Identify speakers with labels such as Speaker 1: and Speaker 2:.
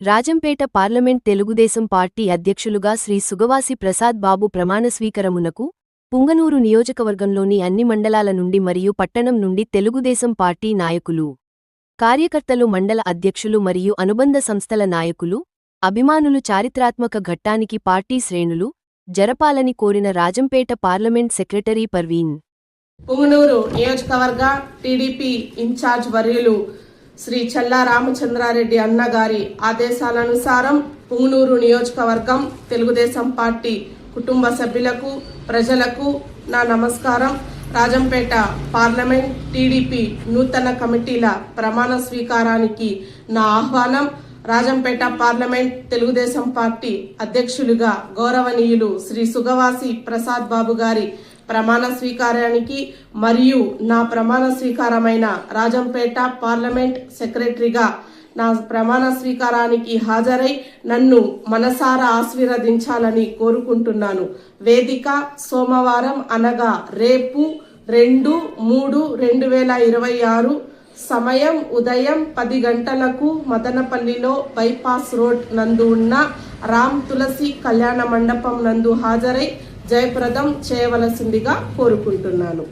Speaker 1: Rajampet parliament Telugu Desam party అధ్యక్షులుగా శ్రీ సుగవాసి ప్రసాద్ బాబు ప్రమాణస్వీకారమునకు పుంగనూరు నియోజకవర్గంలోని అన్ని మండలాల నుండి మరియు పట్టణం నుండి తెలుగుదేశం పార్టీ నాయకులు, కార్యకర్తలు, మండల అధ్యక్షులు మరియు అనుబంధ సంస్థల నాయకులు, అభిమానులు చారిత్రాత్మక ఘట్టానికి పార్టీ శ్రేణులు జరపాలని కోరిన రాజంపేట పార్లమెంట్ సెక్రటరీ పర్వీన్.
Speaker 2: పుంగనూరు నియోజకవర్గ టీడీపీ ఇన్ఛార్జ్ వర్యులు శ్రీ చల్లా రామచంద్రారెడ్డి అన్నగారి ఆదేశాలనుసారం పుంగనూరు నియోజకవర్గం తెలుగుదేశం పార్టీ కుటుంబ సభ్యులకు, ప్రజలకు నా నమస్కారం. రాజంపేట పార్లమెంట్ టీడీపీ నూతన కమిటీల ప్రమాణ స్వీకారానికి నా ఆహ్వానం. రాజంపేట పార్లమెంట్ తెలుగుదేశం పార్టీ అధ్యక్షులుగా గౌరవనీయులు శ్రీ సుగవాసి ప్రసాద్ బాబు గారి ప్రమాణ స్వీకారానికి మరియు నా ప్రమాణ స్వీకారమైన రాజంపేట పార్లమెంట్ సెక్రటరీగా నా ప్రమాణ స్వీకారానికి హాజరై నన్ను మనసారా ఆశీర్వదించాలని కోరుకుంటున్నాను. వేదిక సోమవారం అనగా రేపు 2/3/2026 సమయం ఉదయం 10 గంటలకు మదనపల్లిలో బైపాస్ రోడ్ నందు ఉన్న రామ్ తులసి కళ్యాణ మండపం నందు హాజరై జయప్రదం చేయవలసిందిగా కోరుకుంటున్నాను.